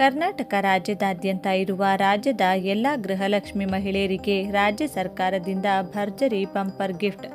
ಕರ್ನಾಟಕ ರಾಜ್ಯದಾದ್ಯಂತ ಇರುವ ರಾಜ್ಯದ ಎಲ್ಲ ಗೃಹಲಕ್ಷ್ಮಿ ಮಹಿಳೆಯರಿಗೆ ರಾಜ್ಯ ಸರ್ಕಾರದಿಂದ ಭರ್ಜರಿ ಬಂಪರ್ ಗಿಫ್ಟ್.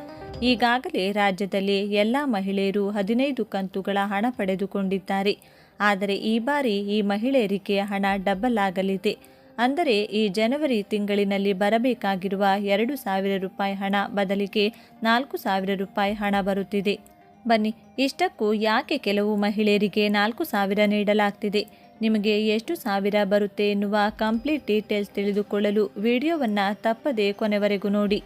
ಈಗಾಗಲೇ ರಾಜ್ಯದಲ್ಲಿ ಎಲ್ಲ ಮಹಿಳೆಯರು 15 ಕಂತುಗಳ ಹಣ ಪಡೆದುಕೊಂಡಿದ್ದಾರೆ. ಆದರೆ ಈ ಬಾರಿ ಈ ಮಹಿಳೆಯರಿಗೆ ಹಣ ಡಬಲ್ ಆಗಲಿದೆ. ಅಂದರೆ ಈ ಜನವರಿ ತಿಂಗಳಿನಲ್ಲಿ ಬರಬೇಕಾಗಿರುವ 2,000 ರೂಪಾಯಿ ಹಣ ಬದಲಿಗೆ 4,000 ರೂಪಾಯಿ ಹಣ ಬರುತ್ತಿದೆ. ಬನ್ನಿ, ಇಷ್ಟಕ್ಕೂ ಯಾಕೆ ಕೆಲವು ಮಹಿಳೆಯರಿಗೆ 4,000 ನೀಡಲಾಗ್ತಿದೆ, ನಿಮಗೆ ಎಷ್ಟು ಸಾವಿರ ಬರುತ್ತೆ ಎನ್ನುವ ಕಂಪ್ಲೀಟ್ ಡೀಟೇಲ್ಸ್ ತಿಳಿದುಕೊಳ್ಳಲು ವಿಡಿಯೋವನ್ನು ತಪ್ಪದೇ ಕೊನೆವರೆಗೂ ನೋಡಿ.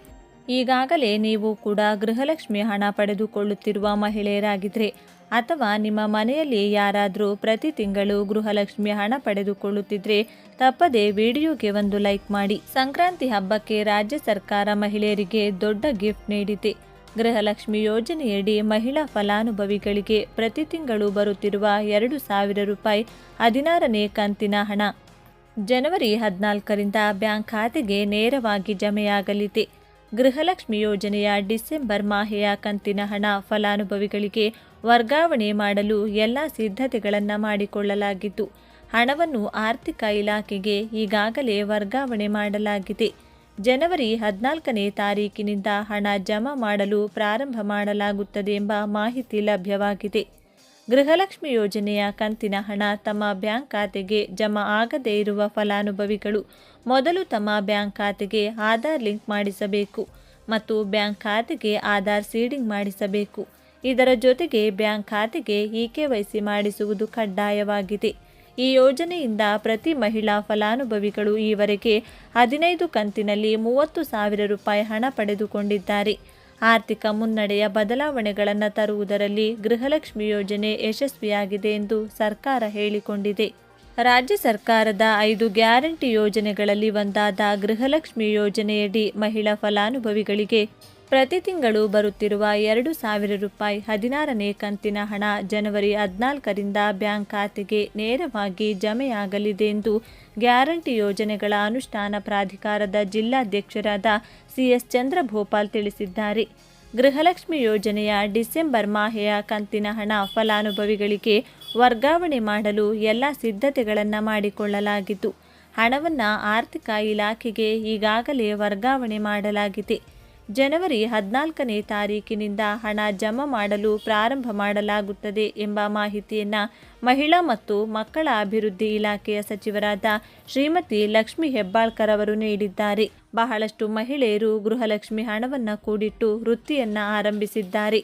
ಈಗಾಗಲೇ ನೀವು ಕೂಡ ಗೃಹಲಕ್ಷ್ಮಿ ಹಣ ಪಡೆದುಕೊಳ್ಳುತ್ತಿರುವ ಮಹಿಳೆಯರಾಗಿದ್ದರೆ ಅಥವಾ ನಿಮ್ಮ ಮನೆಯಲ್ಲಿ ಯಾರಾದರೂ ಪ್ರತಿ ತಿಂಗಳು ಗೃಹಲಕ್ಷ್ಮಿ ಹಣ ಪಡೆದುಕೊಳ್ಳುತ್ತಿದ್ದರೆ ತಪ್ಪದೇ ವಿಡಿಯೋಗೆ ಒಂದು ಲೈಕ್ ಮಾಡಿ. ಸಂಕ್ರಾಂತಿ ಹಬ್ಬಕ್ಕೆ ರಾಜ್ಯ ಸರ್ಕಾರ ಮಹಿಳೆಯರಿಗೆ ದೊಡ್ಡ ಗಿಫ್ಟ್ ನೀಡಿದೆ. ಗೃಹಲಕ್ಷ್ಮಿ ಯೋಜನೆಯಡಿ ಮಹಿಳಾ ಫಲಾನುಭವಿಗಳಿಗೆ ಪ್ರತಿ ತಿಂಗಳು ಬರುತ್ತಿರುವ 2,000 ರೂಪಾಯಿ 16ನೇ ಕಂತಿನ ಹಣ ಜನವರಿ 14ರಿಂದ ಬ್ಯಾಂಕ್ ಖಾತೆಗೆ ನೇರವಾಗಿ ಜಮೆಯಾಗಲಿದೆ. ಗೃಹಲಕ್ಷ್ಮಿ ಯೋಜನೆಯ ಡಿಸೆಂಬರ್ ಮಾಹೆಯ ಕಂತಿನ ಹಣ ಫಲಾನುಭವಿಗಳಿಗೆ ವರ್ಗಾವಣೆ ಮಾಡಲು ಎಲ್ಲ ಸಿದ್ಧತೆಗಳನ್ನು ಮಾಡಿಕೊಳ್ಳಲಾಗಿದ್ದು, ಹಣವನ್ನು ಆರ್ಥಿಕ ಇಲಾಖೆಗೆ ಈಗಾಗಲೇ ವರ್ಗಾವಣೆ ಮಾಡಲಾಗಿದೆ. ಜನವರಿ 14ನೇ ತಾರೀಕಿನಿಂದ ಹಣ ಜಮಾ ಮಾಡಲು ಪ್ರಾರಂಭ ಮಾಡಲಾಗುತ್ತದೆ ಎಂಬ ಮಾಹಿತಿ ಲಭ್ಯವಾಗಿದೆ. ಗೃಹಲಕ್ಷ್ಮಿ ಯೋಜನೆಯ ಕಂತಿನ ಹಣ ತಮ್ಮ ಬ್ಯಾಂಕ್ ಖಾತೆಗೆ ಜಮಾ ಆಗದೇ ಇರುವ ಫಲಾನುಭವಿಗಳು ಮೊದಲು ತಮ್ಮ ಬ್ಯಾಂಕ್ ಖಾತೆಗೆ ಆಧಾರ್ ಲಿಂಕ್ ಮಾಡಿಸಬೇಕು ಮತ್ತು ಬ್ಯಾಂಕ್ ಖಾತೆಗೆ ಆಧಾರ್ ಸೀಡಿಂಗ್ ಮಾಡಿಸಬೇಕು. ಇದರ ಜೊತೆಗೆ ಬ್ಯಾಂಕ್ ಖಾತೆಗೆ ಇ-KYC ಮಾಡಿಸುವುದು ಕಡ್ಡಾಯವಾಗಿದೆ. ಈ ಯೋಜನೆಯಿಂದ ಪ್ರತಿ ಮಹಿಳಾ ಫಲಾನುಭವಿಗಳು ಈವರೆಗೆ 15 ಕಂತಿನಲ್ಲಿ 30,000 ರೂಪಾಯಿ ಹಣ ಪಡೆದುಕೊಂಡಿದ್ದಾರೆ. ಆರ್ಥಿಕ ಮುನ್ನಡೆಯ ಬದಲಾವಣೆಗಳನ್ನು ತರುವುದರಲ್ಲಿ ಗೃಹಲಕ್ಷ್ಮಿ ಯೋಜನೆ ಯಶಸ್ವಿಯಾಗಿದೆ ಎಂದು ಸರ್ಕಾರ ಹೇಳಿಕೊಂಡಿದೆ. ರಾಜ್ಯ ಸರ್ಕಾರದ 5 ಗ್ಯಾರಂಟಿ ಯೋಜನೆಗಳಲ್ಲಿ ಒಂದಾದ ಗೃಹಲಕ್ಷ್ಮಿ ಯೋಜನೆಯಡಿ ಮಹಿಳಾ ಫಲಾನುಭವಿಗಳಿಗೆ ಪ್ರತಿ ತಿಂಗಳು ಬರುತ್ತಿರುವ 2,000 ರೂಪಾಯಿ 16ನೇ ಕಂತಿನ ಹಣ ಜನವರಿ 14ರಿಂದ ಬ್ಯಾಂಕ್ ಖಾತೆಗೆ ನೇರವಾಗಿ ಜಮೆಯಾಗಲಿದೆ ಎಂದು ಗ್ಯಾರಂಟಿ ಯೋಜನೆಗಳ ಅನುಷ್ಠಾನ ಪ್ರಾಧಿಕಾರದ ಜಿಲ್ಲಾಧ್ಯಕ್ಷರಾದ CS ಚಂದ್ರಭೂಪಾಲ್ ತಿಳಿಸಿದ್ದಾರೆ. ಗೃಹಲಕ್ಷ್ಮಿ ಯೋಜನೆಯ ಡಿಸೆಂಬರ್ ಮಾಹೆಯ ಕಂತಿನ ಹಣ ಫಲಾನುಭವಿಗಳಿಗೆ ವರ್ಗಾವಣೆ ಮಾಡಲು ಎಲ್ಲ ಸಿದ್ಧತೆಗಳನ್ನು ಮಾಡಿಕೊಳ್ಳಲಾಗಿದ್ದು, ಹಣವನ್ನು ಆರ್ಥಿಕ ಇಲಾಖೆಗೆ ಈಗಾಗಲೇ ವರ್ಗಾವಣೆ ಮಾಡಲಾಗಿದೆ. ಜನವರಿ 14ನೇ ತಾರೀಕಿನಿಂದ ಹಣ ಜಮಾ ಮಾಡಲು ಪ್ರಾರಂಭ ಮಾಡಲಾಗುತ್ತದೆ ಎಂಬ ಮಾಹಿತಿಯನ್ನು ಮಹಿಳಾ ಮತ್ತು ಮಕ್ಕಳ ಅಭಿವೃದ್ಧಿ ಇಲಾಖೆಯ ಸಚಿವರಾದ ಶ್ರೀಮತಿ ಲಕ್ಷ್ಮಿ ಹೆಬ್ಬಾಳ್ಕರ್ ಅವರು ನೀಡಿದ್ದಾರೆ. ಬಹಳಷ್ಟು ಮಹಿಳೆಯರು ಗೃಹಲಕ್ಷ್ಮಿ ಹಣವನ್ನು ಕೂಡಿಟ್ಟು ವೃತ್ತಿಯನ್ನು ಆರಂಭಿಸಿದ್ದಾರೆ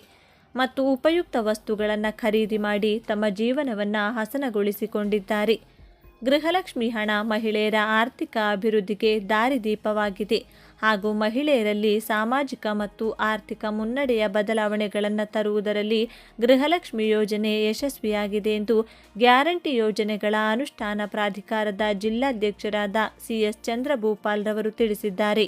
ಮತ್ತು ಉಪಯುಕ್ತ ವಸ್ತುಗಳನ್ನು ಖರೀದಿ ಮಾಡಿ ತಮ್ಮ ಜೀವನವನ್ನು ಹಸನಗೊಳಿಸಿಕೊಂಡಿದ್ದಾರೆ. ಗೃಹಲಕ್ಷ್ಮಿ ಹಣ ಮಹಿಳೆಯರ ಆರ್ಥಿಕ ಅಭಿವೃದ್ಧಿಗೆ ದಾರಿದೀಪವಾಗಿದೆ ಹಾಗೂ ಮಹಿಳೆಯರಲ್ಲಿ ಸಾಮಾಜಿಕ ಮತ್ತು ಆರ್ಥಿಕ ಮುನ್ನಡೆಯ ಬದಲಾವಣೆಗಳನ್ನು ತರುವುದರಲ್ಲಿ ಗೃಹಲಕ್ಷ್ಮಿ ಯೋಜನೆ ಯಶಸ್ವಿಯಾಗಿದೆ ಎಂದು ಗ್ಯಾರಂಟಿ ಯೋಜನೆಗಳ ಅನುಷ್ಠಾನ ಪ್ರಾಧಿಕಾರದ ಜಿಲ್ಲಾಧ್ಯಕ್ಷರಾದ CS ಚಂದ್ರಭೂಪಾಲ್ ರವರು ತಿಳಿಸಿದ್ದಾರೆ.